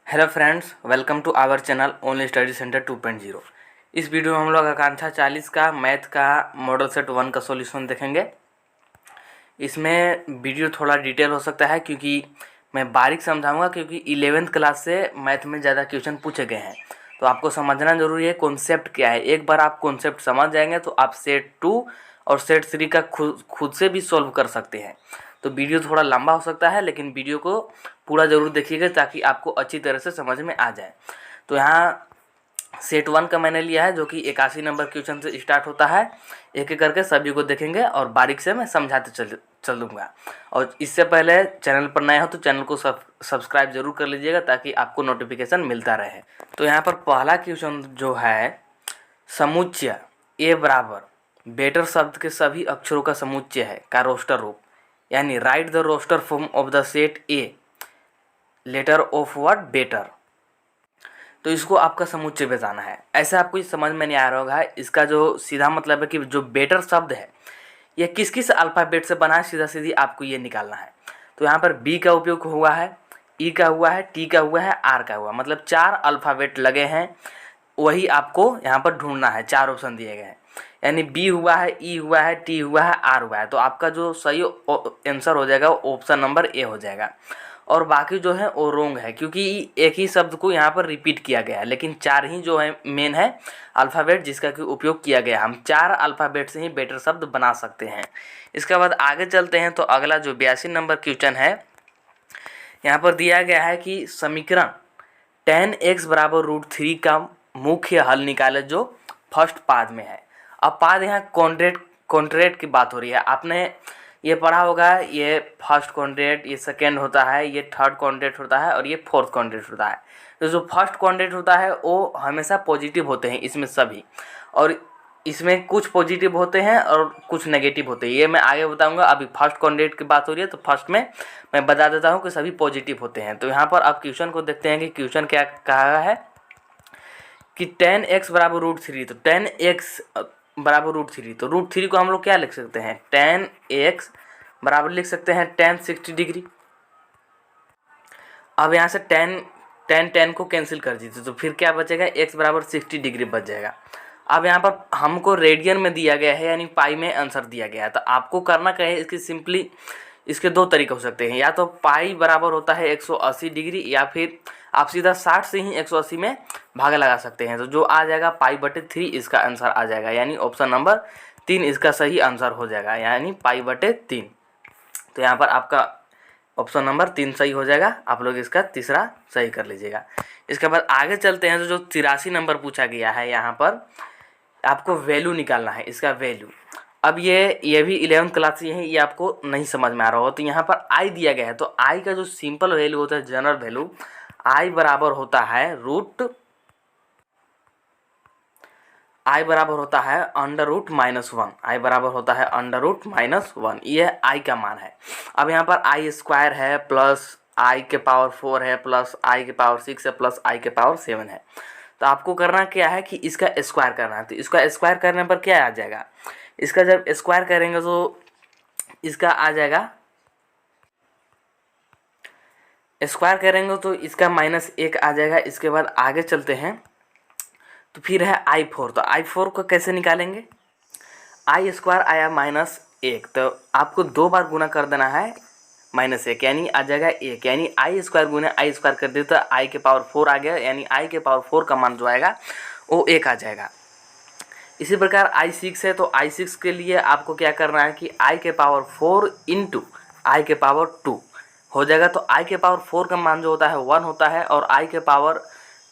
Hello friends, welcome to our channel only study centre 2.0। इस video में हम लोग आकांक्षा 40 का मैथ का मॉडल सेट 1 का सॉल्यूशन देखेंगे। इसमें वीडियो थोड़ा डिटेल हो सकता है क्योंकि मैं बारीक समझाऊंगा, क्योंकि 11th क्लास से मैथ में ज़्यादा क्वेश्चन पूछे गए हैं। तो आपको समझना जरूरी है कॉन्सेप्ट क्या है। एक बार आप कॉन्सेप्ट समझ जाएंगे तो आप सेट 2 और सेट 3 का खुद से भी सॉल्व कर सकते हैं। तो वीडियो थोड़ा लंबा हो सकता है, लेकिन वीडियो को पूरा ज़रूर देखिएगा ताकि आपको अच्छी तरह से समझ में आ जाए। तो यहाँ सेट 1 का मैंने लिया है, जो कि 81 नंबर क्वेश्चन से स्टार्ट होता है। एक एक करके सभी को देखेंगे और बारीक से मैं समझाते चल दूँगा। और इससे पहले चैनल पर नए हो तो चैनल को सब्सक्राइब जरूर कर लीजिएगा ताकि आपको नोटिफिकेशन मिलता रहे। तो यहाँ पर पहला क्वेश्चन जो है, समुच्चय ए बराबर बेटर शब्द के सभी अक्षरों का समुच्चय है का रोस्टर रूप, यानी write the roster form of the set a letter of word better. तो इसको आपका समुच्चय बताना है। ऐसे आपको ये समझ में नहीं आ रहा होगा। इसका जो सीधा मतलब है कि जो बेटर शब्द है ये किस किस अल्फ़ाबेट से बना है, सीधा सीधी आपको ये निकालना है। तो यहाँ पर बी का उपयोग हुआ है, ई का हुआ है, टी का हुआ है, आर का हुआ, मतलब 4 अल्फ़ाबेट लगे हैं। वही आपको यहाँ पर ढूंढना है। 4 ऑप्शन दिए गए हैं, यानी बी हुआ है, ई हुआ है, टी हुआ है, आर हुआ है। तो आपका जो सही आंसर हो जाएगा वो ऑप्शन नंबर ए हो जाएगा। और बाकी जो है वो रोंग है, क्योंकि एक ही शब्द को यहाँ पर रिपीट किया गया है, लेकिन 4 ही जो है मेन है अल्फ़ाबेट जिसका कि उपयोग किया गया है। हम 4 अल्फ़ाबेट से ही बेटर शब्द बना सकते हैं। इसके बाद आगे चलते हैं। तो अगला जो 82 नंबर क्वेश्चन है, यहाँ पर दिया गया है कि समीकरण tan x बराबर √3 का मुख्य हल निकाले जो फर्स्ट पाद में है। अब पाद यहाँ कॉन्ट्रेट की बात हो रही है। आपने ये पढ़ा होगा, ये फर्स्ट कॉन्ट्रेट, ये सेकेंड होता है, ये थर्ड कॉन्ट्रेट होता है और ये फोर्थ कॉन्ट्रेट होता है। तो जो फर्स्ट कॉन्ट्रेट होता है वो हमेशा पॉजिटिव होते हैं इसमें सभी, और इसमें कुछ पॉजिटिव होते हैं और कुछ नेगेटिव होते हैं। ये मैं आगे बताऊंगा। अभी फर्स्ट कॉन्ट्रेट की बात हो रही है तो फर्स्ट में मैं बता देता हूँ कि सभी पॉजिटिव होते हैं। तो यहाँ पर आप क्वेश्चन को देखते हैं कि क्वेश्चन क्या कहा है कि tan x बराबर √3। तो tan x बराबर √3, तो √3 को हम लोग क्या लिख सकते हैं, tan x बराबर लिख सकते हैं tan 60 डिग्री। अब यहाँ से tan को कैंसिल कर दीजिए, तो फिर क्या बचेगा, x बराबर 60 डिग्री बच जाएगा। अब यहाँ पर हमको रेडियन में दिया गया है, यानी पाई में आंसर दिया गया है। तो आपको करना क्या है, इसकी सिंपली इसके 2 तरीके हो सकते हैं। या तो पाई बराबर होता है 180 डिग्री, या फिर आप सीधा 60 से ही 180 में भाग लगा सकते हैं। तो जो आ जाएगा पाई/3 इसका आंसर आ जाएगा, यानी ऑप्शन नंबर 3 इसका सही आंसर हो जाएगा, यानी पाई/3। तो यहाँ पर आपका ऑप्शन नंबर 3 सही हो जाएगा। आप लोग इसका तीसरा सही कर लीजिएगा। इसके बाद आगे चलते हैं। तो जो 83 नंबर पूछा गया है, यहाँ पर आपको वैल्यू निकालना है, इसका वैल्यू। अब ये भी 11th क्लास से है, ये आपको नहीं समझ में आ रहा हो। तो यहाँ पर आई दिया गया है, तो आई का जो सिंपल वैल्यू होता है, जनरल वैल्यू, आई बराबर होता है आई बराबर होता है √-1। आई बराबर होता है √-1। ये आई का मान है। अब यहाँ पर आई स्क्वायर है, प्लस आई के पावर 4 है, प्लस आई के पावर 6 है, प्लस आई के पावर 7 है। तो आपको करना क्या है कि इसका स्क्वायर करना है। तो इसका स्क्वायर करने पर क्या आ जाएगा, इसका जब स्क्वायर करेंगे तो इसका आ जाएगा, स्क्वायर करेंगे तो इसका -1 आ जाएगा। इसके बाद आगे चलते हैं। तो फिर है i4। तो i4 को कैसे निकालेंगे, आई स्क्वायर आया -1, तो आपको 2 बार गुना कर देना है -1, यानी आ जाएगा 1, यानी आई स्क्वायर गुने आई स्क्वायर कर दिया तो आई के पावर 4 आ गया, यानी आई के पावर 4 का मान जो आएगा वो 1 आ जाएगा। इसी प्रकार i6 है, तो i6 के लिए आपको क्या करना है कि आई के पावर 4 इंटू आई के पावर 2 हो जाएगा। तो आई के पावर 4 का मान जो होता है 1 होता है, और आई के पावर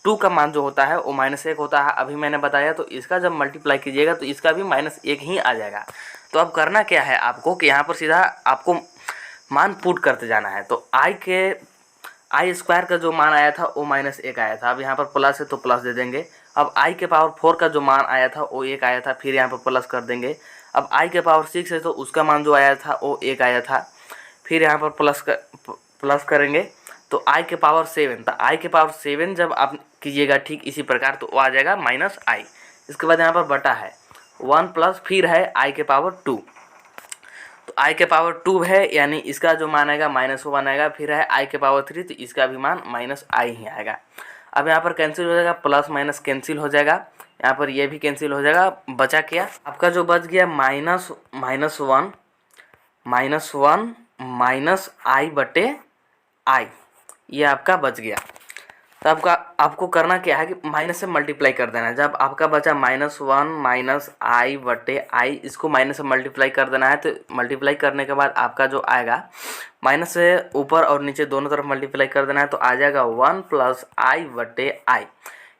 2 का मान जो होता है वो -1 होता है। अभी मैंने बताया। तो इसका जब मल्टीप्लाई कीजिएगा तो इसका भी -1 ही आ जाएगा। तो अब करना क्या है आपको कि यहाँ पर सीधा आपको मान पुट करते जाना है। तो आई स्क्वायर का जो मान आया था वो -1 आया था। अब यहाँ पर प्लस है तो प्लस दे देंगे। अब आई के पावर 4 का जो मान आया था वो 1 आया था, फिर यहाँ पर प्लस कर देंगे। अब आई के पावर 6 है तो उसका मान जो आया था वो 1 आया था, फिर यहाँ पर प्लस करेंगे तो आई के पावर 7। तो आई के पावर 7 जब आप कीजिएगा ठीक इसी प्रकार तो वो आ जाएगा -i। इसके बाद यहाँ पर बटा है 1 प्लस फिर है आई के पावर 2। तो आई के पावर 2 है, यानी इसका जो मान आएगा -1 आएगा। फिर है आई के पावर 3, तो इसका भी मान -i ही आएगा। अब यहाँ पर कैंसिल हो जाएगा, प्लस माइनस कैंसिल हो जाएगा, यहाँ पर ये भी कैंसिल हो जाएगा। बचा क्या आपका, जो बच गया -1 -i/i, ये आपका बच गया। तो आपको करना क्या है कि माइनस से मल्टीप्लाई कर देना है। जब आपका बचा -1 -i/i, इसको माइनस से मल्टीप्लाई कर देना है। तो मल्टीप्लाई करने के बाद आपका जो आएगा, माइनस से ऊपर और नीचे दोनों तरफ मल्टीप्लाई कर देना है, तो आ जाएगा 1 + i/i,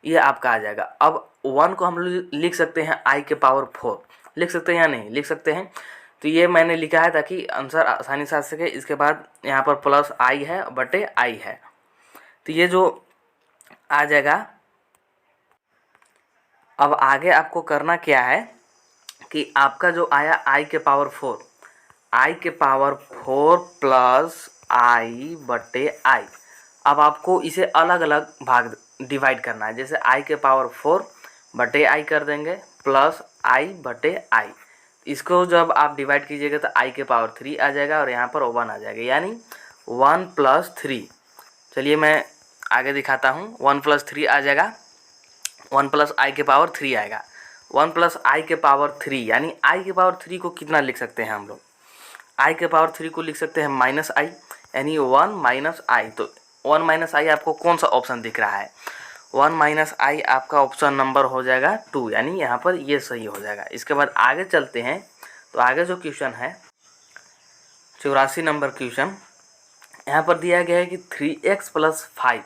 ये आपका आ जाएगा। अब 1 को हम लिख सकते हैं i के पावर 4, लिख सकते हैं या नहीं लिख सकते हैं। तो ये मैंने लिखा है ताकि आंसर आसानी से आ सके। इसके बाद यहाँ पर प्लस i है बटे i है, तो ये जो आ जाएगा। अब आगे आपको करना क्या है कि आपका जो आया i के पावर 4 प्लस i/i, अब आपको इसे अलग अलग भाग डिवाइड करना है। जैसे i के पावर 4 बटे i कर देंगे, प्लस i/i। इसको जब आप डिवाइड कीजिएगा तो i के पावर 3 आ जाएगा और यहाँ पर 1 आ जाएगा, यानी 1 + 3। चलिए मैं आगे दिखाता हूँ। 1 + 3 आ जाएगा, 1 + i के पावर 3 आएगा। 1 + i के पावर 3, यानी i के पावर 3 को कितना लिख सकते हैं हम लोग, i के पावर 3 को लिख सकते हैं -i, यानी 1 - i। तो 1 - i आपको कौन सा ऑप्शन दिख रहा है, 1 - i आपका ऑप्शन नंबर हो जाएगा 2, यानी यहाँ पर ये सही हो जाएगा। इसके बाद आगे चलते हैं। तो आगे जो क्वेश्चन है 84 नंबर क्वेश्चन, यहाँ पर दिया गया है कि 3x + 5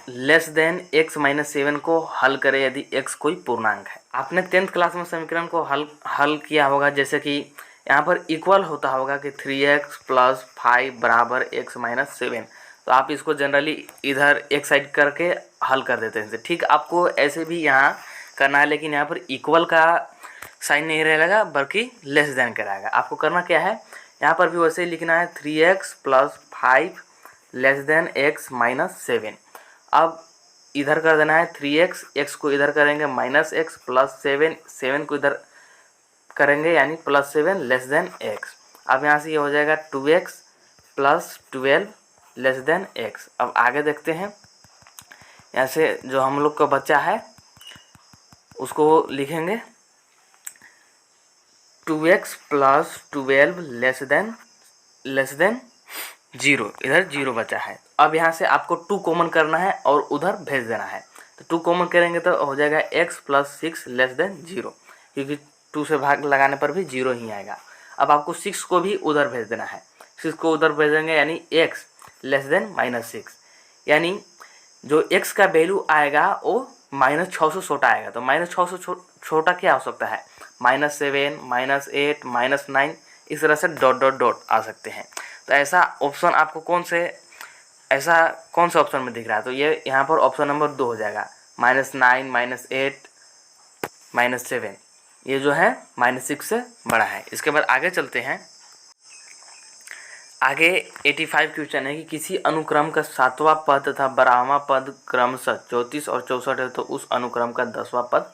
लेस देन x - 7 को हल करें यदि x कोई पूर्णांक है। आपने 10th क्लास में समीकरण को हल किया होगा, जैसे कि यहाँ पर इक्वल होता होगा कि 3x + 5 = x - 7। तो आप इसको जनरली इधर एक साइड करके हल कर देते हैं। ठीक, आपको ऐसे भी यहाँ करना है, लेकिन यहाँ पर इक्वल का साइन नहीं रहेगा बल्कि लेस देन का रहेगा। आपको करना क्या है, यहाँ पर भी वैसे ही लिखना है 3x + 5 लेस देन x - 7। अब इधर कर देना है 3x, x को इधर करेंगे -x, प्लस 7 को इधर करेंगे, यानी +7 लेस देन x। अब यहाँ से ये हो जाएगा 2x + 12 लेस देन x। अब आगे देखते हैं, यहाँ से जो हम लोग का बच्चा है उसको लिखेंगे 2x + 12 लेस देन 0, इधर 0 बचा है। अब यहाँ से आपको 2 कॉमन करना है और उधर भेज देना है। तो 2 कॉमन करेंगे तो हो जाएगा x + 6 लेस देन 0, क्योंकि 2 से भाग लगाने पर भी 0 ही आएगा। अब आपको 6 को भी उधर भेज देना है, 6 को उधर भेजेंगे, यानी x लेस देन -6, यानी जो x का वैल्यू आएगा वो -6 से छोटा आएगा। तो -6 से छोटा क्या हो सकता है, -7, -8, -9, इस तरह से डॉट आ सकते हैं। तो ऐसा ऑप्शन आपको कौन से ऑप्शन में दिख रहा है, तो ये यहाँ पर ऑप्शन नंबर 2 हो जाएगा, -9, -8, -7, ये जो है -6 से बड़ा है। इसके बाद आगे चलते हैं। आगे 85 क्वेश्चन है कि किसी अनुक्रम का 7वां पद तथा 12वां पद क्रमशः 34 और 64 है, तो उस अनुक्रम का 10वां पद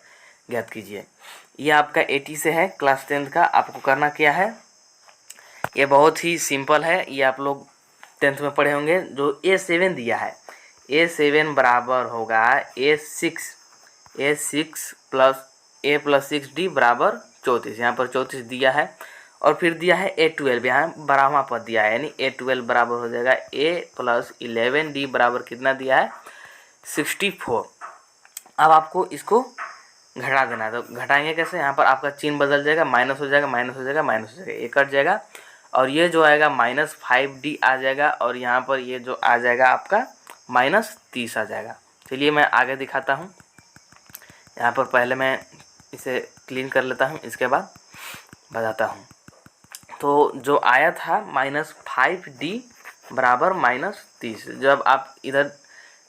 ज्ञात कीजिए। ये आपका 80 से है, क्लास 10th का। आपको करना क्या है, ये बहुत ही सिंपल है, ये आप लोग 10th में पढ़े होंगे। जो A7 दिया है, A7 बराबर होगा A6 + A + 6D बराबर 34, यहाँ पर 34 दिया है। और फिर दिया है A12, यहाँ 12वां पद दिया है, यानी A12 बराबर हो जाएगा A + 11D बराबर कितना दिया है, 64। अब आपको इसको घटा देना है, तो घटाएंगे कैसे, यहाँ पर आपका चिन्ह बदल जाएगा, माइनस हो जाएगा, माइनस हो जाएगा, माइनस हो जाएगा, ये कट जाएगा और ये जो आएगा -5D आ जाएगा, और यहाँ पर ये जो आ जाएगा आपका -30 आ जाएगा। चलिए मैं आगे दिखाता हूँ। यहाँ पर पहले मैं इसे क्लीन कर लेता हूँ, इसके बाद बताता हूँ। तो जो आया था -5D बराबर -30, जब आप इधर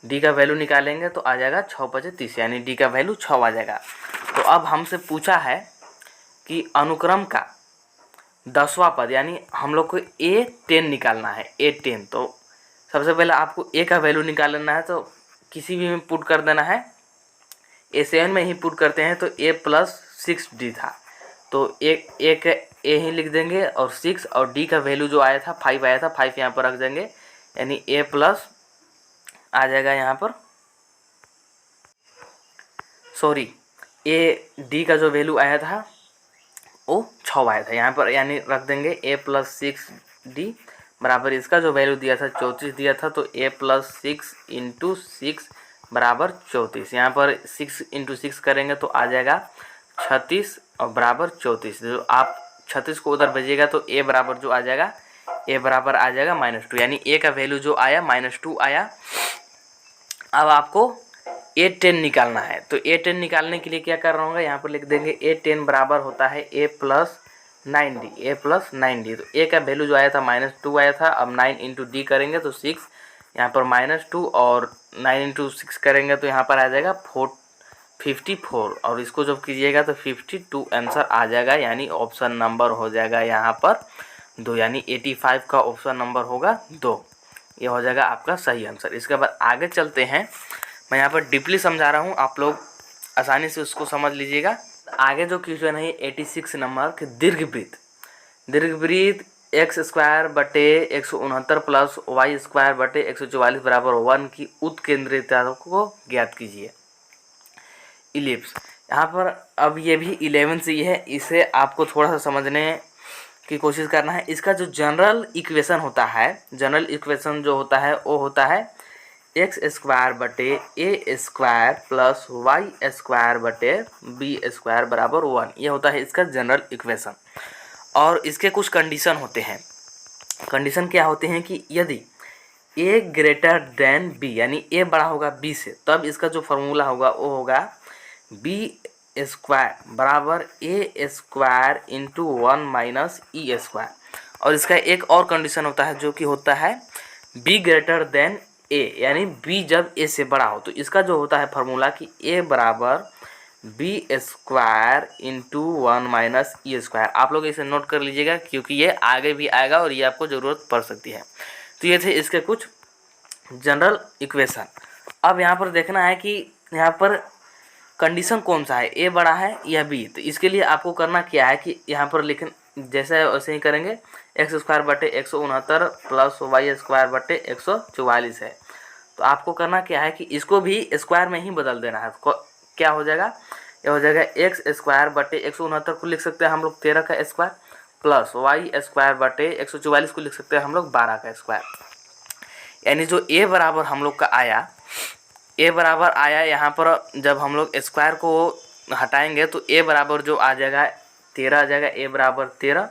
D का वैल्यू निकालेंगे तो आ जाएगा 6×5 = 30, यानी D का वैल्यू 6 आ जाएगा। तो अब हमसे पूछा है कि अनुक्रम का 10वां पद, यानी हम लोग को A10 निकालना है, A10। तो सबसे पहले आपको A का वैल्यू निकाल लेना है, तो किसी भी में पुट कर देना है। A7 में ही पुट करते हैं, तो A + 6D था, तो एक ए ही लिख देंगे और 6 और डी का वैल्यू जो आया था 5 आया था, 5 यहाँ पर रख देंगे, यानी ए प्लस आ जाएगा यहाँ पर, सॉरी ए डी का जो वैल्यू आया था वो 6 आया था यहाँ पर, यानी रख देंगे ए प्लस 6 डी बराबर इसका जो वैल्यू दिया था 34 दिया था, तो ए प्लस 6 इंटू 6 बराबर 34। यहाँ पर 6 इंटू 6 करेंगे तो आ जाएगा 36 और बराबर 34। जो आप 36 को उधर भेजिएगा तो ए बराबर जो आ जाएगा, ए बराबर आ जाएगा -2, यानी ए का वैल्यू जो आया -2 आया। अब आपको A10 निकालना है, तो A10 निकालने के लिए क्या कर रहा हूँ, यहाँ पर लिख देंगे A10 बराबर होता है A plus 9D, A plus 9D। तो A का वैल्यू जो आया था -2 आया था, अब 9 इंटू डी करेंगे तो 6, यहाँ पर -2 और 9 इंटू 6 करेंगे तो यहाँ पर आ जाएगा 54, और इसको जब कीजिएगा तो 52 आंसर आ जाएगा, यानी ऑप्शन नंबर हो जाएगा यहाँ पर 2, यानी 85 का ऑप्शन नंबर होगा 2। ये हो जाएगा आपका सही आंसर। इसके बाद आगे चलते हैं, मैं यहाँ पर डीपली समझा रहा हूँ, आप लोग आसानी से उसको समझ लीजिएगा। आगे जो क्वेश्चन है 86 नंबर के दीर्घवृत्त एक्स स्क्वायर बटे 169 प्लस वाई स्क्वायर बटे 144 बराबर 1 की उत्केंद्रिता को ज्ञात कीजिए। इलिप्स, यहाँ पर अब ये भी 11 से ही है, इसे आपको थोड़ा सा समझने की कोशिश करना है। इसका जो जनरल इक्वेशन होता है, जनरल इक्वेशन जो होता है वो होता है एक्स स्क्वायर बटे a square plus Y square बटे बी स्क्वायर बराबर 1। ये होता है इसका जनरल इक्वेशन। और इसके कुछ कंडीशन होते हैं। कंडीशन क्या होते हैं कि यदि ए ग्रेटर देन बी, यानी ए बड़ा होगा बी से, तब इसका जो फॉर्मूला होगा वो होगा बी स्क्वायर बराबर ए square into 1 minus e square. और इसका एक और कंडीशन होता है जो कि होता है बी ग्रेटर देन ए, यानी बी जब ए से बड़ा हो, तो इसका जो होता है फॉर्मूला कि ए बराबर B square into 1 minus e square. आप लोग इसे नोट कर लीजिएगा क्योंकि ये आगे भी आएगा और ये आपको ज़रूरत पड़ सकती है। तो ये थे इसके कुछ जनरल इक्वेशन। अब यहाँ पर देखना है कि यहाँ पर कंडीशन कौन सा है, ए बड़ा है या बी। तो इसके लिए आपको करना क्या है कि यहाँ पर लिख जैसे वैसे ही करेंगे, एक्स स्क्वायर बटे 169 प्लस वाई स्क्वायर बटे 144 है। तो आपको करना क्या है कि इसको भी स्क्वायर में ही बदल देना है। क्या हो जाएगा, ये हो जाएगा एक्स स्क्वायर बटे 169 को लिख सकते हैं हम लोग 13 का स्क्वायर, प्लस वाई स्क्वायर बटे 144 को लिख सकते हैं हम लोग 12 का स्क्वायर। यानी जो ए बराबर हम लोग का आया, ए बराबर आया यहाँ पर जब हम लोग स्क्वायर को हटाएंगे तो ए बराबर जो आ जाएगा 13 आ जाएगा, ए बराबर 13,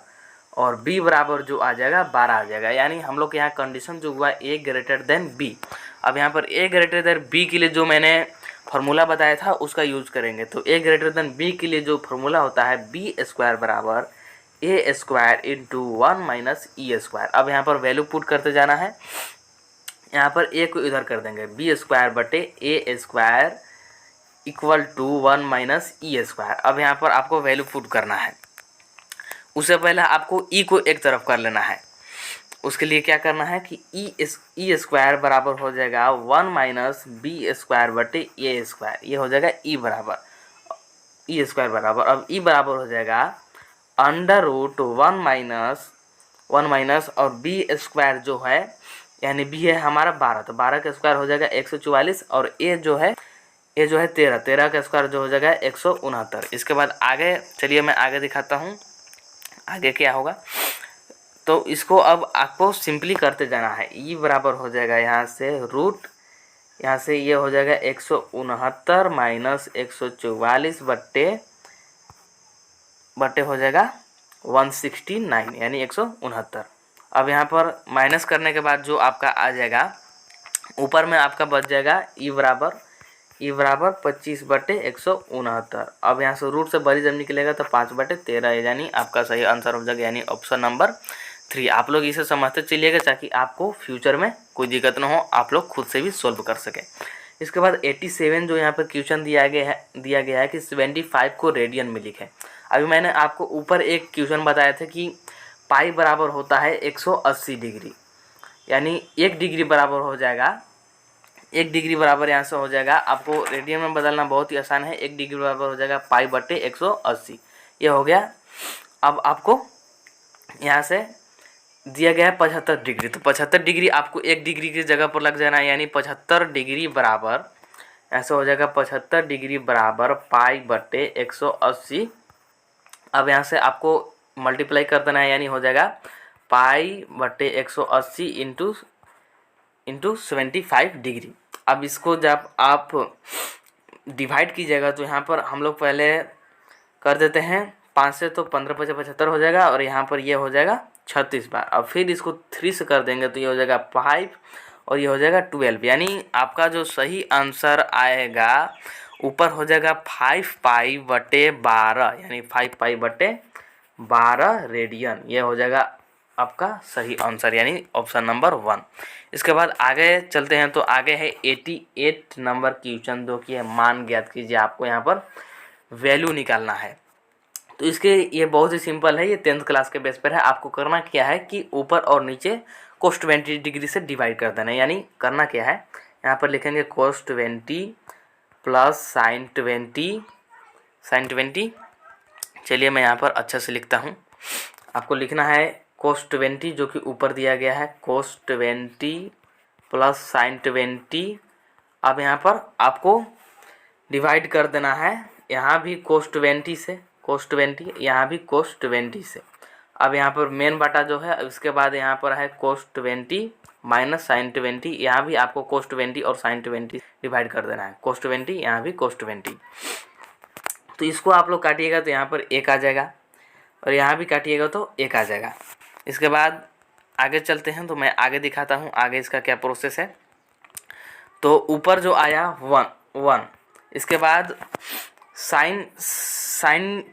और बी बराबर जो आ जाएगा 12 आ जाएगा। यानी हम लोग के यहाँ कंडीशन जो हुआ ए ग्रेटर देन बी। अब यहाँ पर ए ग्रेटर देन बी के लिए जो मैंने फार्मूला बताया था उसका यूज करेंगे। तो ए ग्रेटर देन बी के लिए जो फार्मूला होता है बी स्क्वायर बराबर ए square into 1 minus e square. अब यहाँ पर वैल्यू पुट करते जाना है, यहाँ पर ए को इधर कर देंगे, बी स्क्वायर बटे a square equal to 1 minus e square. अब यहाँ पर आपको वैल्यू पुट करना है, उससे पहले आपको ई को एक तरफ कर लेना है। उसके लिए क्या करना है कि ई स्क्वायर बराबर हो जाएगा 1 माइनस बी स्क्वायर बटे ए स्क्वायर। ये हो जाएगा ई बराबर ई स्क्वायर बराबर, अब ई बराबर हो जाएगा अंडर रूट 1 माइनस और बी स्क्वायर जो है, यानी बी है हमारा 12, तो 12 का स्क्वायर हो जाएगा 144, और ए जो है 13 का स्क्वायर जो हो जाएगा 169। इसके बाद आगे चलिए मैं आगे दिखाता हूँ आगे क्या होगा। तो इसको अब आपको सिंपली करते जाना है। ई बराबर हो जाएगा यहाँ से रूट, यहाँ से ये हो जाएगा 169 माइनस 144 बट्टे हो जाएगा 169, यानी 169। अब यहाँ पर माइनस करने के बाद जो आपका आ जाएगा ऊपर में आपका बच जाएगा ई बराबर 25 बटे 169। अब यहाँ से रूट से बड़ी जब निकलेगा तो 5 बटे 13, यानी आपका सही आंसर हो जाएगा, यानी ऑप्शन नंबर 3। आप लोग इसे समझते चलिएगा ताकि आपको फ्यूचर में कोई दिक्कत ना हो, आप लोग खुद से भी सोल्व कर सकें। इसके बाद 87 जो यहाँ पर क्वेश्चन दिया गया है कि 75 को रेडियन में लिखें। अभी मैंने आपको ऊपर एक क्वेश्चन बताया था कि पाई बराबर होता है 180 डिग्री, यानी 1 डिग्री बराबर हो जाएगा, 1 डिग्री बराबर यहाँ से हो जाएगा, आपको रेडियन में बदलना बहुत ही आसान है। 1 डिग्री बराबर हो जाएगा पाई बटे 180। ये हो गया अब आपको यहाँ से दिया गया है 75 डिग्री, तो 75 डिग्री आपको 1 डिग्री की जगह पर लग जाना है, यानी 75 डिग्री बराबर ऐसा हो जाएगा 75 डिग्री बराबर पाई बटे 180। अब यहाँ से आपको मल्टीप्लाई कर देना है, यानी हो जाएगा पाई बटे 180 इंटू 75 डिग्री। अब इसको जब आप डिवाइड कीजिएगा तो यहाँ पर हम लोग पहले कर देते हैं 5 से, तो 15 × 75 हो जाएगा, और यहाँ पर ये हो जाएगा 36 बार। अब फिर इसको 3 से कर देंगे तो ये हो जाएगा 5 और ये हो जाएगा 12, यानी आपका जो सही आंसर आएगा ऊपर हो जाएगा 5 पाई बटे 12, यानी 5 पाई बटे 12 रेडियन। ये हो जाएगा आपका सही आंसर, यानी ऑप्शन नंबर 1। इसके बाद आगे चलते हैं, तो आगे है 88 नंबर क्वेश्चन, जो कि है मान ज्ञात कीजिए। आपको यहाँ पर वैल्यू निकालना है, तो इसके ये बहुत ही सिंपल है, ये 10th क्लास के बेस पर है। आपको करना क्या है कि ऊपर और नीचे cos 20 डिग्री से डिवाइड कर देना है। यानी करना क्या है, यहाँ पर लिखेंगे cos 20 प्लस sin 20। चलिए मैं यहाँ पर अच्छे से लिखता हूँ। आपको लिखना है cos 20 जो कि ऊपर दिया गया है, cos 20 प्लस sin 20। अब यहाँ पर आपको डिवाइड कर देना है, यहाँ भी cos 20 से, cos 20, यहाँ भी cos 20 से। अब यहाँ पर मेन बाटा जो है, उसके बाद यहाँ पर है cos 20 माइनस sin 20। यहाँ भी आपको cos 20 और sin 20 डिवाइड कर देना है, cos 20 यहाँ भी cos 20। तो इसको आप लोग काटिएगा तो यहाँ पर 1 आ जाएगा, और यहाँ भी काटिएगा तो 1 आ जाएगा। इसके बाद आगे चलते हैं, तो मैं आगे दिखाता हूँ आगे इसका क्या प्रोसेस है। तो ऊपर जो आया 1, इसके बाद sin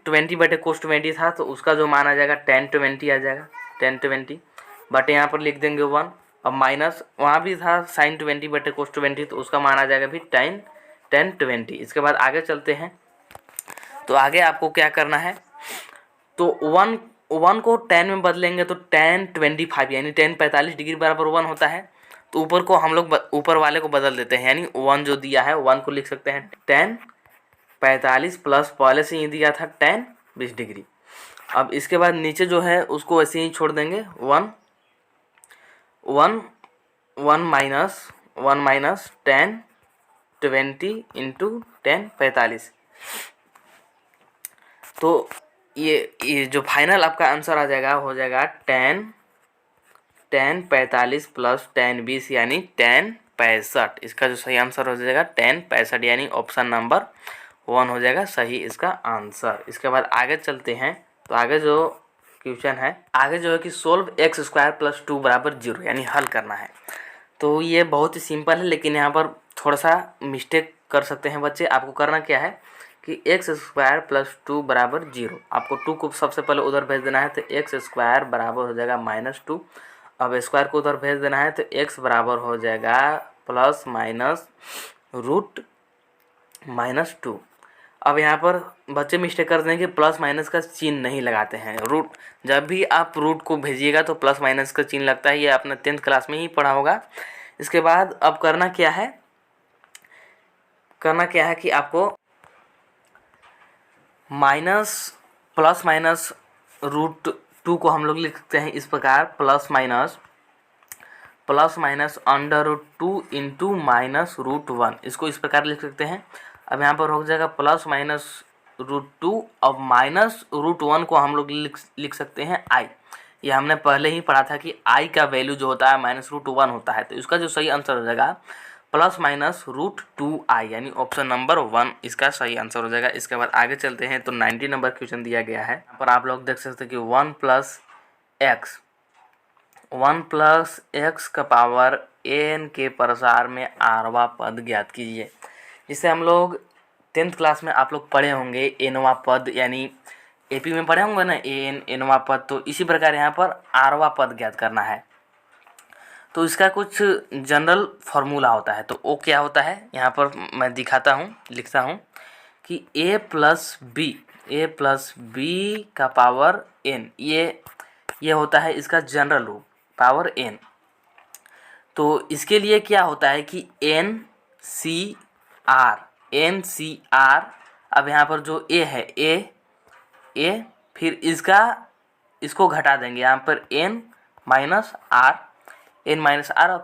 20 बटे cos 20 था, तो उसका जो मान आ जाएगा tan 20 आ जाएगा, tan 20 बटे यहाँ पर लिख देंगे 1। अब माइनस वहाँ भी था sin 20 बटे cos 20, तो उसका मान आ जाएगा भी tan 20। इसके बाद आगे चलते हैं, तो आगे आपको क्या करना है, तो 1 को tan में बदलेंगे तो tan 25, यानी tan 45 डिग्री बराबर 1 होता है। तो ऊपर को हम लोग ऊपर वाले को बदल देते हैं, यानी 1 जो दिया है 1 को लिख सकते हैं tan 45 प्लस पहले से ही दिया था tan 20 डिग्री। अब इसके बाद नीचे जो है उसको ऐसे ही छोड़ देंगे, 1 माइनस tan 20 इंटू tan 45। तो ये जो फाइनल आपका आंसर आ जाएगा हो जाएगा tan 45 प्लस tan 20, यानी tan 65। इसका जो सही आंसर हो जाएगा tan 65, यानी ऑप्शन नंबर 1 हो जाएगा सही इसका आंसर। इसके बाद आगे चलते हैं, तो आगे जो क्वेश्चन है, आगे जो है कि सोल्व x² प्लस 2 बराबर 0, यानी हल करना है। तो ये बहुत ही सिंपल है, लेकिन यहाँ पर थोड़ा सा मिस्टेक कर सकते हैं बच्चे। आपको करना क्या है कि x² प्लस 2 बराबर 0, आपको 2 को सबसे पहले उधर भेज देना है, तो x² बराबर हो जाएगा -2। अब स्क्वायर को उधर भेज देना है, तो x बराबर हो जाएगा प्लस माइनस रूट -2। अब यहाँ पर बच्चे मिस्टेक कर देंगे, प्लस माइनस का चिन्ह नहीं लगाते हैं। रूट जब भी आप रूट को भेजिएगा तो प्लस माइनस का चिन्ह लगता है, ये आपने 10th क्लास में ही पढ़ा होगा। इसके बाद अब करना क्या है कि आपको प्लस माइनस √2 को हम लोग लिख सकते हैं इस प्रकार, प्लस माइनस √2 इंटू -√1, इसको इस प्रकार लिख सकते हैं। अब यहाँ पर हो जाएगा प्लस माइनस √2, अब -√1 को हम लोग लिख सकते हैं i। ये हमने पहले ही पढ़ा था कि i का वैल्यू जो होता है -√1 होता है। तो इसका जो सही आंसर हो जाएगा प्लस माइनस √2i, यानी ऑप्शन नंबर 1 इसका सही आंसर हो जाएगा। इसके बाद आगे चलते हैं, तो 90 नंबर क्वेश्चन दिया गया है। यहाँ पर आप लोग देख सकते हैं कि 1 प्लस x का पावर n के प्रसार में आरवा पद ज्ञात कीजिए। जिसे हम लोग 10th क्लास में आप लोग पढ़े होंगे एनवा पद, यानी एपी में पढ़े होंगे ना एनवा पद, तो इसी प्रकार यहाँ पर आरवा पद ज्ञात करना है। तो इसका कुछ जनरल फार्मूला होता है। तो वो क्या होता है यहाँ पर मैं दिखाता हूँ, लिखता हूँ कि a प्लस बी का पावर n, ये होता है इसका जनरल रूप, पावर n। तो इसके लिए क्या होता है कि NCR, अब यहाँ पर जो a है a फिर इसको घटा देंगे, यहाँ पर n माइनस आर,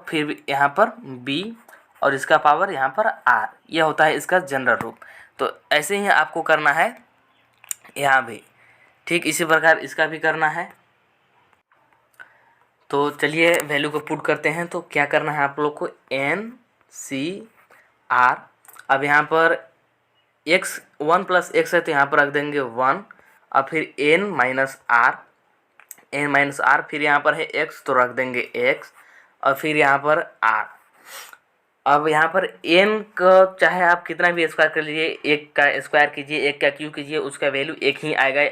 फिर यहाँ पर b और इसका पावर यहाँ पर r। यह होता है इसका जनरल रूप। तो ऐसे ही आपको करना है यहाँ भी, ठीक इसी प्रकार इसका भी करना है। तो चलिए वैल्यू को पुट करते हैं। तो क्या करना है आप लोग को, n c r, अब यहाँ पर x 1 प्लस x है तो यहाँ पर रख देंगे 1, और फिर n माइनस r, फिर यहाँ पर है x तो रख देंगे x, और फिर यहाँ पर r। अब यहाँ पर n का चाहे आप कितना भी स्क्वायर कर लीजिए, एक का स्क्वायर कीजिए, एक का क्यूब कीजिए, उसका वैल्यू एक ही आएगा,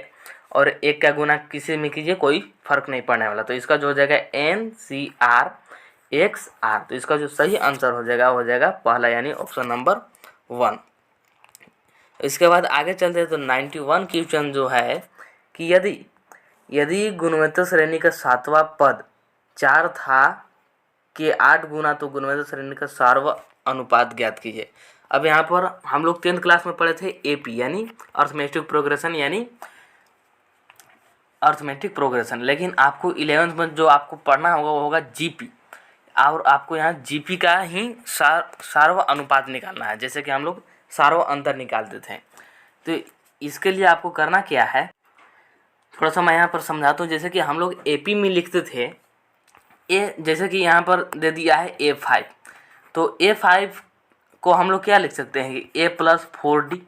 और एक का गुना किसी में कीजिए कोई फर्क नहीं पड़ने वाला। तो इसका जो हो जाएगा n c r x r। तो इसका जो सही आंसर हो जाएगा पहला, यानी ऑप्शन नंबर 1। इसके बाद आगे चलते हैं। तो 91 क्वेश्चन जो है कि यदि गुणोत्तर श्रेणी का 7वां पद 4 था कि 8 गुना, तो गुणोत्तर श्रेणी का सार्व अनुपात ज्ञात कीजिए। अब यहाँ पर हम लोग 10th क्लास में पढ़े थे एपी यानी अर्थमेटिक प्रोग्रेशन, लेकिन आपको 11th में जो आपको पढ़ना होगा वो होगा जीपी, और आपको यहाँ जीपी का ही सार्व अनुपात निकालना है, जैसे कि हम लोग सार्व अंतर निकालते थे। तो इसके लिए आपको करना क्या है, थोड़ा सा मैं यहाँ पर समझाता हूँ। जैसे कि हम लोग एपी में लिखते थे जैसे कि यहाँ पर दे दिया है A5, तो A5 को हम लोग क्या लिख सकते हैं कि A प्लस 4D,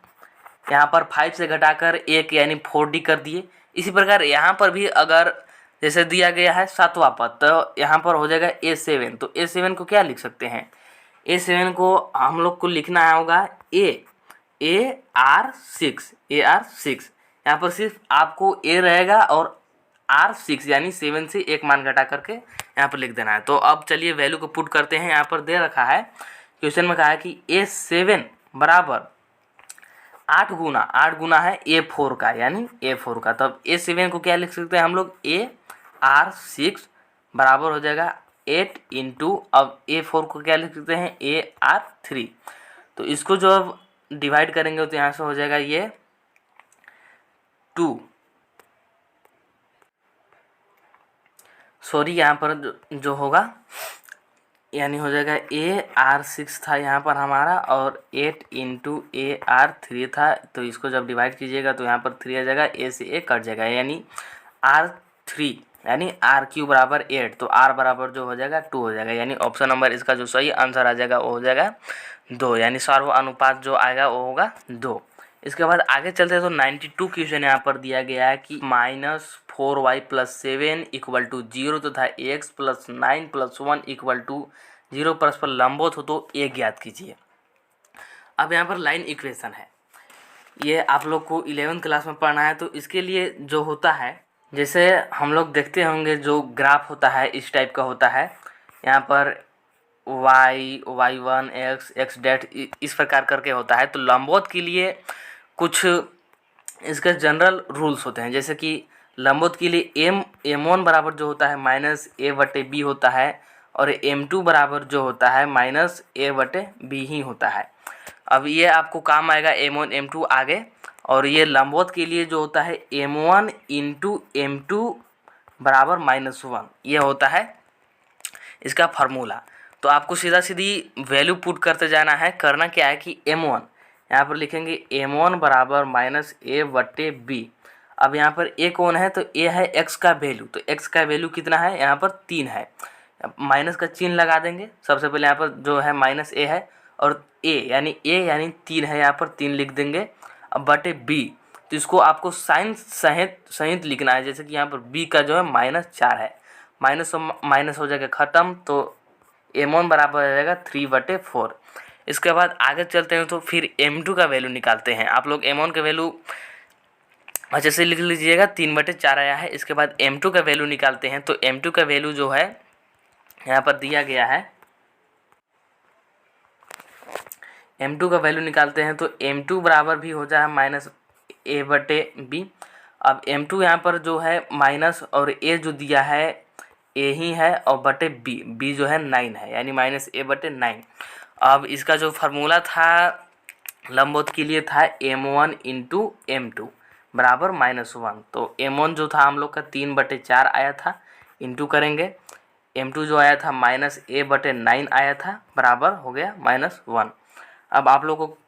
यहाँ पर 5 से घटाकर 1 यानी 4D कर दिए। इसी प्रकार यहाँ पर भी अगर जैसे दिया गया है 7वां पद, तो यहाँ पर हो जाएगा A7। तो A7 को क्या लिख सकते हैं, A7 को हम लोग को लिखना होगा AR6। यहाँ पर सिर्फ आपको A रहेगा और R6 यानी 7 से एक मान घटा करके यहाँ पर लिख देना है। तो अब चलिए वैल्यू को पुट करते हैं। यहाँ पर दे रखा है क्वेश्चन में, कहा है कि A7 बराबर 8 गुना है A4 का, यानी A4 का। तब A7 को क्या लिख सकते हैं हम लोग, AR6 बराबर हो जाएगा 8 इंटू, अब A4 को क्या लिख सकते हैं, AR3। तो इसको जो अब डिवाइड करेंगे तो यहाँ से हो जाएगा ये 2, सॉरी यहाँ पर जो होगा यानी हो जाएगा AR6 था यहाँ पर हमारा, और 8 इंटू AR3 था। तो इसको जब डिवाइड कीजिएगा तो यहाँ पर 3 आ जाएगा, A से A कट जाएगा, यानी R3 यानी R3 बराबर 8। तो R बराबर जो हो जाएगा 2 हो जाएगा, यानी ऑप्शन नंबर इसका जो सही आंसर आ जाएगा वो हो जाएगा 2, यानी सार्व अनुपात जो आएगा वो होगा 2। इसके बाद आगे चलते हैं। तो 92 क्वेश्चन यहाँ पर दिया गया है कि -4y + 7 = 0 तथा x + 9 + 1 = 0 परस्पर लंबवत हो तो ये ज्ञात कीजिए। अब यहाँ पर लाइन इक्वेशन है, ये आप लोग को 11th क्लास में पढ़ना है। तो इसके लिए जो होता है, जैसे हम लोग देखते होंगे जो ग्राफ होता है इस टाइप का होता है, यहाँ पर y1 x डैट इस प्रकार करके होता है। तो लंबवत के लिए कुछ इसके जनरल रूल्स होते हैं, जैसे कि लंबवत के लिए m1 बराबर जो होता है -a/b होता है, और m2 बराबर जो होता है -a/b ही होता है। अब ये आपको काम आएगा m1 m2 आगे। और ये लंबवत के लिए जो होता है m1 इंटू m2 बराबर -1, ये होता है इसका फार्मूला। तो आपको सीधा सीधी वैल्यू पुट करते जाना है। करना क्या है कि m1 यहाँ पर लिखेंगे m1 बराबर -a/b। अब यहाँ पर a कौन है, तो a है x का वैल्यू। तो x का वैल्यू कितना है, यहाँ पर 3 है, माइनस का चिन्ह लगा देंगे। सबसे पहले यहाँ पर जो है -a है, और a यानी 3 है, यहाँ पर 3 लिख देंगे। अब बटे b, तो इसको आपको साइन सहित लिखना है। जैसे कि यहाँ पर b का जो है -4 है, माइनस हो जाएगा ख़त्म। तो m1 बराबर हो जाएगा 3/4। इसके बाद आगे चलते हैं। तो फिर m2 का वैल्यू निकालते हैं। आप लोग m1 का वैल्यू अच्छे से लिख लीजिएगा, 3/4 आया है। इसके बाद m2 का वैल्यू निकालते हैं। तो m2 का वैल्यू जो है यहाँ पर दिया गया है, m2 का वैल्यू निकालते हैं। तो m2 बराबर भी हो जाए -a/b। अब m2 यहाँ पर जो है माइनस और a जो दिया है a ही है, और बटे b जो है 9 है, यानी -a/9। अब इसका जो फार्मूला था लंबवत के लिए था m1 इंटू m2 बराबर -1। तो m1 जो था हम लोग का 3/4 आया था, इंटू करेंगे m2 जो आया था -a/9 आया था, बराबर हो गया -1। अब आप लोग को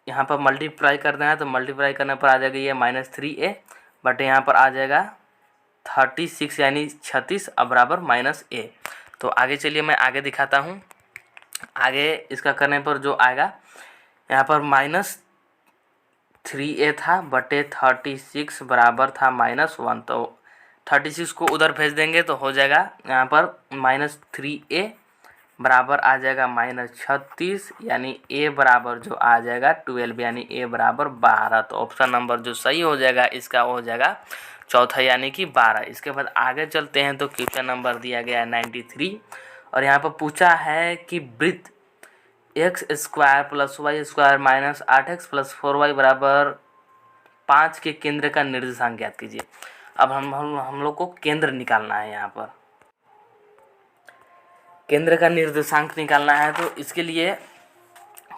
यहाँ पर मल्टीप्लाई कर देना है, तो मल्टीप्लाई करने पर आ जाएगा ये -3a बट यहाँ पर आ जाएगा 36 यानी 36 अब बराबर -a। तो आगे चलिए मैं आगे दिखाता हूँ। आगे इसका करने पर जो आएगा यहाँ पर -3a था बटे 36 बराबर था -1। तो 36 को उधर भेज देंगे तो हो जाएगा यहाँ पर -3a बराबर आ जाएगा -36 यानी a बराबर जो आ जाएगा 12 यानी a बराबर 12। तो ऑप्शन नंबर जो सही हो जाएगा इसका हो जाएगा चौथा यानी कि 12। इसके बाद आगे चलते हैं तो क्वेश्चन नंबर दिया गया है 93 और यहाँ पर पूछा है कि वृत्त x² + y² - 8x + 4y बराबर 5 के केंद्र का निर्देशांक ज्ञात कीजिए। अब हम लोग को केंद्र निकालना है। यहाँ पर केंद्र का निर्देशांक निकालना है तो इसके लिए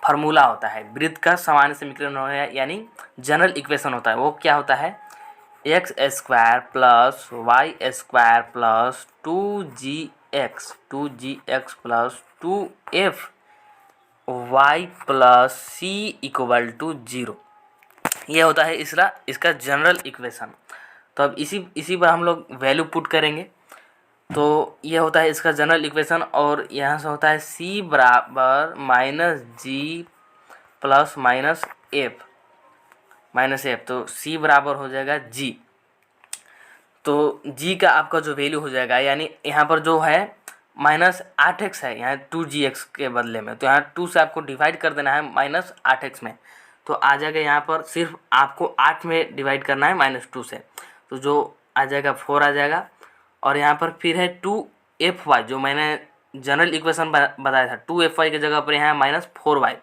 फार्मूला होता है वृत्त का सामान्य समीकरण होता है यानी जनरल इक्वेशन होता है। वो क्या होता है x² + y² + 2gx + 2fy + c = 0। ये होता है इसका जनरल इक्वेशन। तो अब इसी पर हम लोग वैल्यू पुट करेंगे तो ये होता है इसका जनरल इक्वेशन और यहाँ से होता है c बराबर -g + -f तो c बराबर हो जाएगा g। तो g का आपका जो वैल्यू हो जाएगा यानी यहाँ पर जो है -8x है यहाँ 2gx के बदले में, तो यहाँ 2 से आपको डिवाइड कर देना है -8x में, तो आ जाएगा यहाँ पर सिर्फ आपको 8 में डिवाइड करना है -2 से, तो जो आ जाएगा 4 आ जाएगा। और यहाँ पर फिर है 2fy जो मैंने जनरल इक्वेशन बताया था 2fy की जगह पर यहाँ है -4y,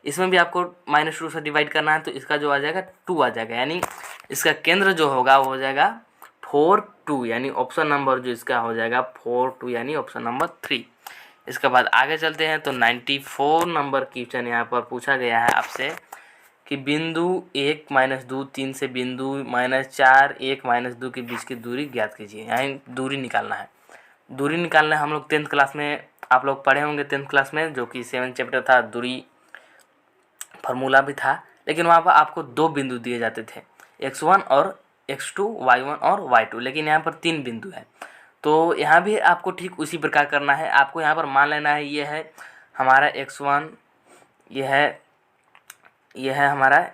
इसमें भी आपको -2 से डिवाइड करना है तो इसका जो आ जाएगा 2 आ जाएगा यानी इसका केंद्र जो होगा वो हो जाएगा 4 2 यानी ऑप्शन नंबर जो इसका हो जाएगा 4 2 यानी ऑप्शन नंबर 3। इसके बाद आगे चलते हैं तो 94 नंबर क्वेश्चन यहाँ पर पूछा गया है आपसे कि बिंदु 1 -2 3 से बिंदु -4 1 -2 के बीच की दूरी ज्ञात कीजिए। यहाँ दूरी निकालना है। दूरी निकालना है हम लोग 10th क्लास में आप लोग पढ़े होंगे 10th क्लास में, जो कि 7 चैप्टर था, दूरी फार्मूला भी था, लेकिन वहाँ पर आपको 2 बिंदु दिए जाते थे x1 और x2 y1 और y2, लेकिन यहाँ पर 3 बिंदु है। तो यहाँ भी आपको ठीक उसी प्रकार करना है। आपको यहाँ पर मान लेना है ये है हमारा x1, यह है हमारा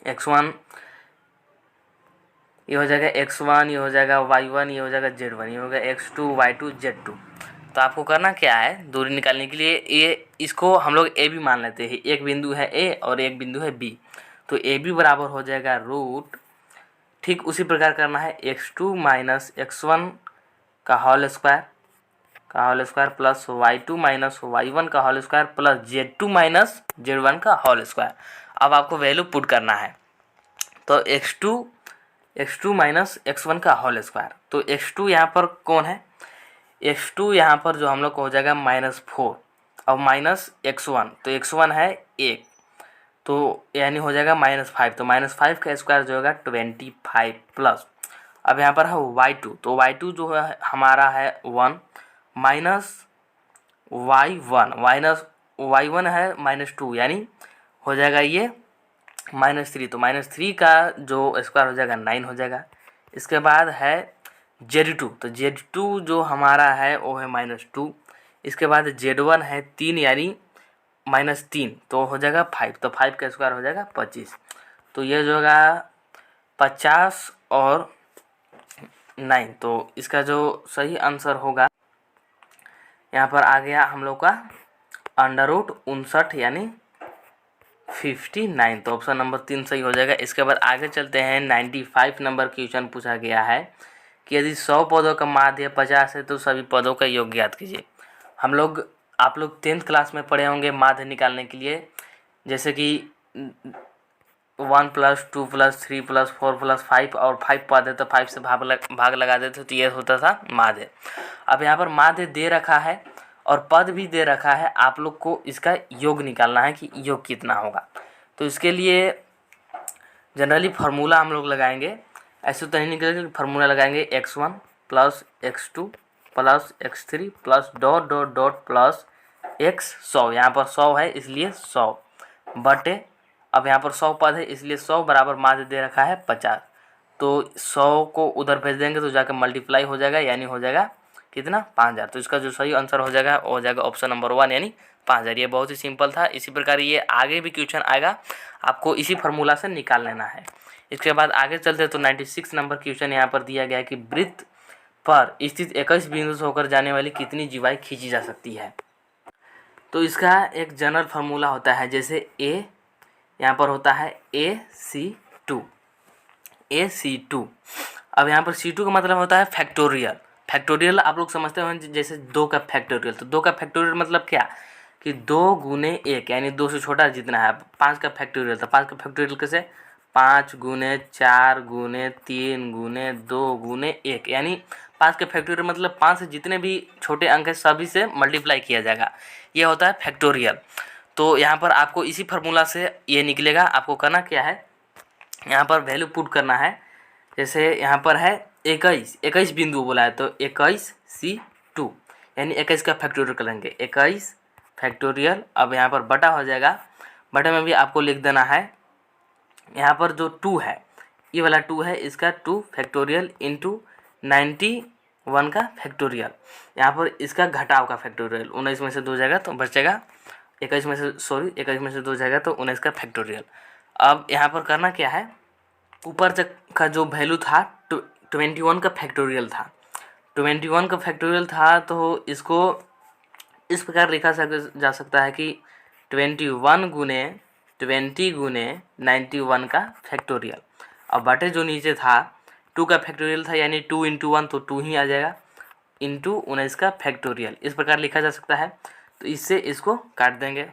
x1, ये हो जाएगा x1, ये हो जाएगा y1, ये हो जाएगा z1, ये हो गया x2 y2 z2। तो आपको करना क्या है दूरी निकालने के लिए ये इसको हम लोग a भी मान लेते हैं। एक बिंदु है a और एक बिंदु है b, तो a भी बराबर हो जाएगा रूट, ठीक उसी प्रकार करना है x2 - x1 का whole square plus y2 - y1 का whole square plus z2 - z1 का होल स्क्वायर। अब आपको वैल्यू पुट करना है तो x2 - x1 का होल स्क्वायर, तो x2 यहाँ पर कौन है x2 यहाँ पर जो हम लोग को हो जाएगा -4 और -x1, तो x1 है 1 तो यानी हो जाएगा -5, तो -5 का स्क्वायर जो होगा 25 प्लस। अब यहाँ पर है y2, तो y2 जो है हमारा है 1 माइनस y1 है -2 यानी हो जाएगा ये -3, तो -3 का जो स्क्वायर हो जाएगा 9 हो जाएगा। इसके बाद है z2, तो z2 जो हमारा है वो है -2। इसके बाद z1 है 3 यानी -3, तो हो जाएगा 5, तो 5 का स्क्वायर हो जाएगा 25, तो ये जो होगा 50 और 9, तो इसका जो सही आंसर होगा यहाँ पर आ गया हम लोग का √59 यानी 59, तो ऑप्शन नंबर 3 सही हो जाएगा। इसके बाद आगे चलते हैं 95 नंबर क्वेश्चन पूछा गया है कि यदि 100 पदों का माध्य 50 है तो सभी पदों का योग ज्ञात कीजिए। आप लोग 10th क्लास में पढ़े होंगे माध्य निकालने के लिए, जैसे कि 1 + 2 + 3 + 4 + 5 और 5 पद है तो 5 से भाग लगा देते तो ये होता था माध्य। अब यहाँ पर माध्य दे रखा है और पद भी दे रखा है, आप लोग को इसका योग निकालना है कि योग कितना होगा। तो इसके लिए जनरली फार्मूला हम लोग लगाएंगे, ऐसे तो नहीं निकलेगा, फार्मूला लगाएंगे x1 plus x2 plus x3 plus dot dot dot plus x 100, यहाँ पर 100 है इसलिए 100 बटे, अब यहाँ पर 100 पद है इसलिए 100 बराबर माध्य दे रखा है 50, तो 100 को उधर भेज देंगे तो जाकर मल्टीप्लाई हो जाएगा, यानी हो जाएगा कितना 5000। तो इसका जो सही आंसर हो जाएगा वो हो जाएगा ऑप्शन नंबर 1 यानी 5000। ये बहुत ही सिंपल था। इसी प्रकार ये आगे भी क्वेश्चन आएगा, आपको इसी फार्मूला से निकाल लेना है। इसके बाद आगे चलते तो 96 नंबर क्वेश्चन यहाँ पर दिया गया है कि वृत्त पर स्थित 21 बिंदु से होकर जाने वाली कितनी जीवाएं खींची जा सकती है। तो इसका एक जनरल फार्मूला होता है, जैसे ए यहाँ पर होता है AC2, AC2। अब यहाँ पर C2 का मतलब होता है फैक्टोरियल। फैक्टोरियल आप लोग समझते हो जैसे 2 का फैक्टोरियल, तो 2 का फैक्टोरियल मतलब क्या कि 2 गुने 1 यानी 2 से छोटा जितना है। 5 का फैक्टोरियल, तो 5 का फैक्टोरियल कैसे 5 गुने 4 गुने 3 गुने 2 गुने 1, यानी 5 का फैक्टोरियल मतलब 5 से जितने भी छोटे अंक है सभी से मल्टीप्लाई किया जाएगा, ये होता है फैक्टोरियल। तो यहाँ पर आपको इसी फार्मूला से ये निकलेगा। आपको करना क्या है, यहाँ पर वैल्यू पुट करना है। जैसे यहाँ पर है 21 बिंदु बोला है, तो 21C2 यानी 21 का फैक्टोरियल करेंगे 21 फैक्टोरियल। अब यहाँ पर बटा हो जाएगा, बटे में भी आपको लिख देना है, यहाँ पर जो 2 है ये वाला 2 है, इसका 2 फैक्टोरियल इंटू 91 का फैक्टोरियल, यहाँ पर इसका घटाव का फैक्टोरियल 19 में से 2 जाएगा तो बचेगा 21 में से 2 जाएगा तो 19 का फैक्टोरियल। अब यहाँ पर करना क्या है, ऊपर तक का जो वैल्यू था 21 का फैक्टोरियल था, 21 का फैक्टोरियल था, तो इसको इस प्रकार लिखा जा सकता है कि 21 गुने 20 गुने 91 का फैक्टोरियल। अब बटे जो नीचे था 2 का फैक्टोरियल था, यानी 2 इंटू 1 तो 2 ही आ जाएगा, इंटू 19 का फैक्टोरियल, इस प्रकार लिखा जा सकता है। तो इससे इसको काट देंगे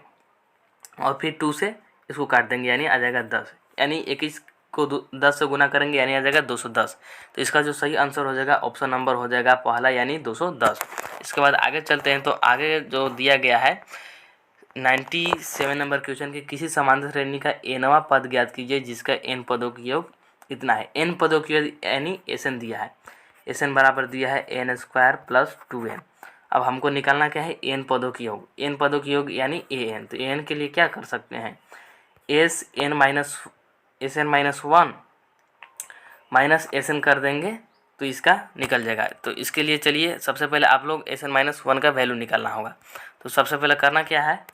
और फिर 2 से इसको काट देंगे, यानी आ जाएगा 10, यानी 21 को 10 से गुना करेंगे यानी आ जाएगा 210। तो इसका जो सही आंसर हो जाएगा ऑप्शन नंबर हो जाएगा पहला यानी 210। इसके बाद आगे चलते हैं, तो आगे जो दिया गया है 97 नंबर क्वेश्चन के किसी समांतर श्रेणी का nवां पद ज्ञात कीजिए जिसका n पदों की योग इतना है। n पदों की योग यानी Sn दिया है, Sn बराबर दिया है n² प्लस 2n। अब हमको निकालना क्या है, n पदों की योग, n पदों की योग यानी an। तो an के लिए क्या कर सकते हैं, Sn माइनस 1 माइनस Sn कर देंगे तो इसका निकल जाएगा। तो इसके लिए चलिए सबसे पहले आप लोग Sn माइनस 1 का वैल्यू निकालना होगा। तो सबसे पहले करना क्या है,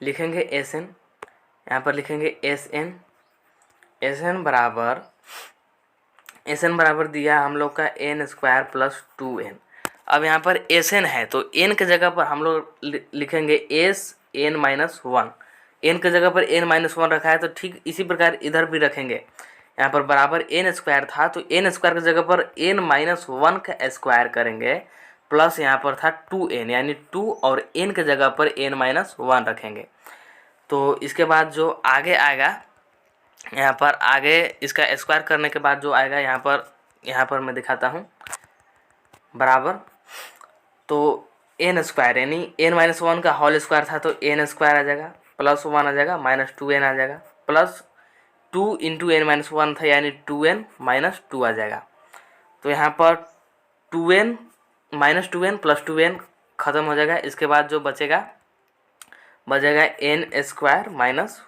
लिखेंगे Sn, यहाँ पर लिखेंगे Sn बराबर दिया हम लोग का n² प्लस 2n। अब यहाँ पर Sn है तो n के जगह पर हम लोग लिखेंगे Sn माइनस 1, n के जगह पर n-1 रखा है तो ठीक इसी प्रकार इधर भी रखेंगे। यहाँ पर बराबर n² था तो n² की जगह पर n-1 का स्क्वायर करेंगे, प्लस यहाँ पर था 2n यानी 2 और n के जगह पर n-1 रखेंगे। तो इसके बाद जो आगे आएगा, यहाँ पर आगे इसका स्क्वायर करने के बाद जो आएगा यहाँ पर मैं दिखाता हूँ बराबर, तो n² यानी n-1 का होल स्क्वायर था तो n² आ जाएगा, प्लस 1 आ जाएगा, माइनस 2n आ जाएगा, प्लस 2 इंटू n-1 था यानी 2n माइनस 2 आ जाएगा। तो यहाँ पर 2n minus 2n plus 2n ख़त्म हो जाएगा। इसके बाद जो बचेगा n² माइनस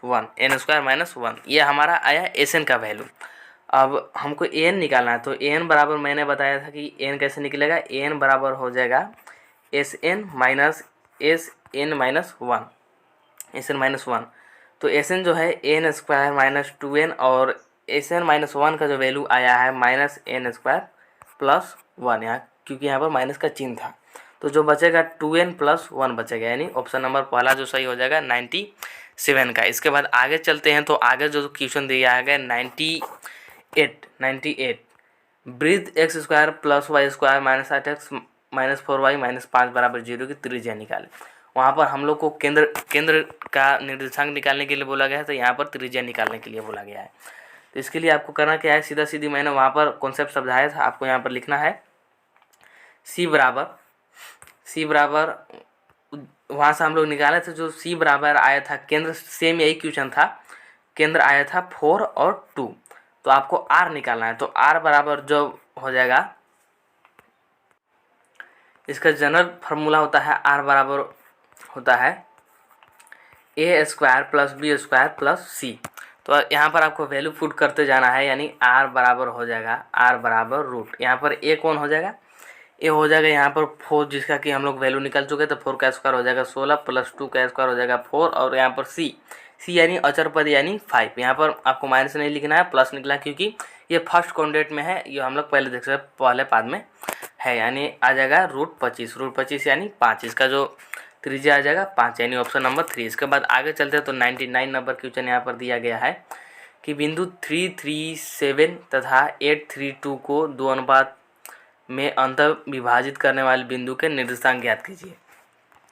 1, ये हमारा आया Sn का वैल्यू। अब हमको an निकालना है, तो an बराबर मैंने बताया था कि n कैसे निकलेगा, n बराबर हो जाएगा Sn माइनस Sn-1। तो Sn जो है n² माइनस 2n और Sn माइनस 1 का जो वैल्यू आया है माइनस n² प्लस 1, यहाँ क्योंकि यहाँ पर माइनस का चिन्ह था। तो जो बचेगा 2n प्लस 1 बचेगा, यानी ऑप्शन नंबर पहला जो सही हो जाएगा 97 का। इसके बाद आगे चलते हैं, तो आगे जो क्वेश्चन दिया है 98 वृत्त x² plus y² minus 8x minus 4y minus 5 बराबर 0 की त्रिज्या निकालें। वहाँ पर हम लोग को केंद्र का निर्देशांक निकालने के लिए बोला गया है, तो यहाँ पर त्रिज्या निकालने के लिए बोला गया है। तो इसके लिए आपको करना क्या है, सीधा सीधी मैंने वहाँ पर कॉन्सेप्ट समझाया था, आपको यहाँ पर लिखना है c बराबर वहाँ से हम लोग निकाले थे, जो c बराबर आया था केंद्र, सेम यही क्वेश्चन था केंद्र आया था 4 और 2, तो आपको आर निकालना है। तो आर बराबर जो हो जाएगा, इसका जनरल फार्मूला होता है आर बराबर होता है a square plus b square plus c. तो यहाँ पर आपको वैल्यू पुट करते जाना है, यानी आर बराबर हो जाएगा आर बराबर रूट, यहाँ पर ए कौन हो जाएगा, ए हो जाएगा यहाँ पर 4, जिसका कि हम लोग वैल्यू निकल चुके, तो 4 का स्क्वायर हो जाएगा 16 प्लस 2 का स्क्वायर हो जाएगा 4, और यहाँ पर सी यानी अचर पद यानी 5। यहाँ पर आपको माइनस नहीं लिखना है, प्लस निकला क्योंकि ये फर्स्ट कॉन्डेट में है, ये हम लोग पहले देख सकते हैं पहले पाद में है, यानी आ जाएगा √25, √25 यानी 5, इसका जो त्रिज्या आ जाएगा 5 यानी ऑप्शन नंबर 3। इसके बाद आगे चलते हैं तो 99 नंबर क्वेश्चन यहाँ पर दिया गया है कि बिंदु 337 तथा 832 को 2 अनुपात में अंतर विभाजित करने वाले बिंदु के निर्देशांक ज्ञात कीजिए।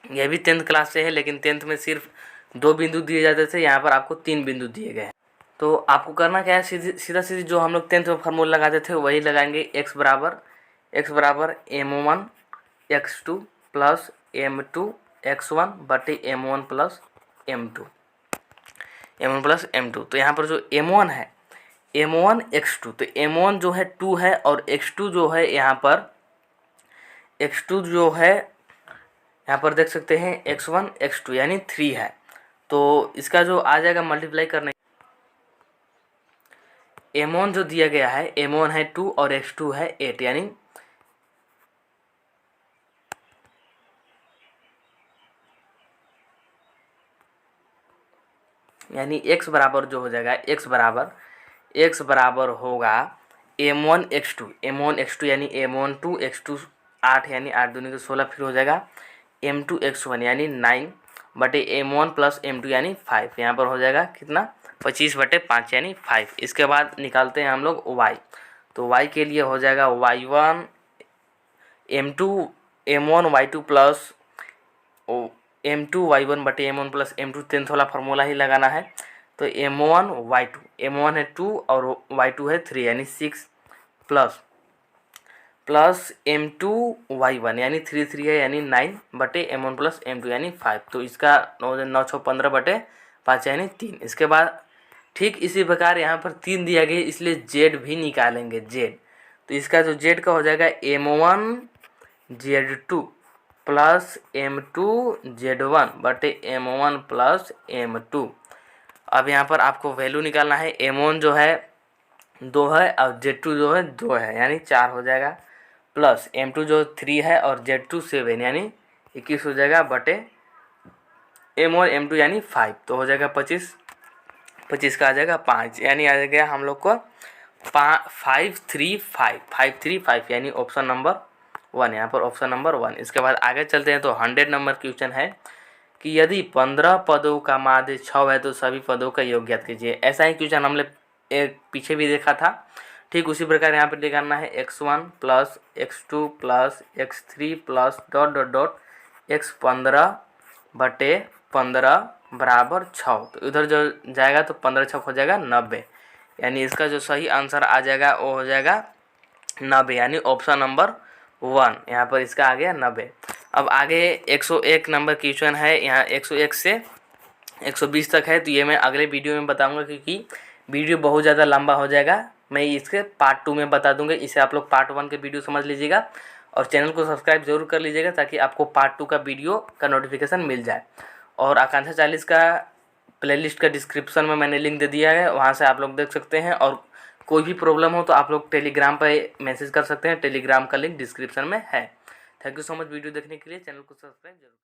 यह भी 10th क्लास से है, लेकिन 10th में सिर्फ 2 बिंदु दिए जाते थे, यहाँ पर आपको 3 बिंदु दिए गए हैं। तो आपको करना क्या है, सीधा सीधी जो हम लोग 10th में फार्मूला लगाते थे वही लगाएंगे। x बराबर m1 x2 plus m2 x1 बटे m1 प्लस m2 तो यहाँ पर जो m1 है m1 x2, तो m1 जो है 2 है और x2 जो है यहाँ पर x2 जो है यहाँ पर देख सकते हैं x1 x2 यानी 3 है। तो इसका जो आ जाएगा मल्टीप्लाई करने, m1 जो दिया गया है m1 है 2 और x2 है 8, यानी x बराबर जो हो जाएगा x बराबर होगा m1 x2 यानी m1 2 x2 8 यानी 8 दूनी के 16, फिर हो जाएगा m2 x1 यानी 9 बटे m1 प्लस m2 यानी 5, यहाँ पर हो जाएगा कितना 25 बटे 5 यानी 5। इसके बाद निकालते हैं हम लोग y, तो y के लिए हो जाएगा y1 m1 y2 plus m2 y1 बटे m1 प्लस m2, 10th वाला फार्मूला ही लगाना है। तो m1 y2, m1 है 2 और y2 है 3 यानी 6 प्लस m2 y1 यानी 3 है यानी 9 बटे m1 प्लस m2 यानी 5, तो इसका 9 6 15 बटे 5 यानी 3। इसके बाद ठीक इसी प्रकार यहाँ पर 3 दिया गया, इसलिए z भी निकालेंगे z, तो इसका जो z का हो जाएगा m1 z2 plus m2 z1 बटे m1 प्लस m2। अब यहाँ पर आपको वैल्यू निकालना है, m1 जो है 2 है और z2 जो है 2 है यानी 4 हो जाएगा, प्लस m2 जो 3 है और z2 7 यानी 21 हो जाएगा बटे m1 m2 यानी 5, तो हो जाएगा 25 का आ जाएगा 5, यानी आ जाएगा हम लोग को 535 यानी ऑप्शन नंबर 1, यहाँ पर ऑप्शन नंबर 1। इसके बाद आगे चलते हैं तो 100 नंबर क्वेश्चन है कि यदि 15 पदों का माध्य 6 है तो सभी पदों का योग ज्ञात कीजिए। ऐसा ही क्वेश्चन हमने एक पीछे भी देखा था, ठीक उसी प्रकार यहाँ पर निकालना है x1 plus x2 plus x3 plus ... x15 बटे 15 बराबर 6, तो इधर जो जाएगा तो 15 6 हो जाएगा 90, यानी इसका जो सही आंसर आ जाएगा वो हो जाएगा 90, यानी ऑप्शन नंबर 1, यहाँ पर इसका आ गया 90। अब आगे 101 नंबर क्वेश्चन है, यहाँ 101 से 120 तक है, तो ये मैं अगले वीडियो में बताऊंगा क्योंकि वीडियो बहुत ज़्यादा लंबा हो जाएगा। मैं इसके पार्ट 2 में बता दूंगा, इसे आप लोग पार्ट 1 के वीडियो समझ लीजिएगा और चैनल को सब्सक्राइब जरूर कर लीजिएगा ताकि आपको पार्ट 2 का वीडियो का नोटिफिकेशन मिल जाए। और आकांक्षा 40 का प्लेलिस्ट का डिस्क्रिप्शन में मैंने लिंक दे दिया है, वहाँ से आप लोग देख सकते हैं। और कोई भी प्रॉब्लम हो तो आप लोग टेलीग्राम पर मैसेज कर सकते हैं, टेलीग्राम का लिंक डिस्क्रिप्शन में है। Thank you so much video देखने के लिए, चैनल को सब्सक्राइब जरूर।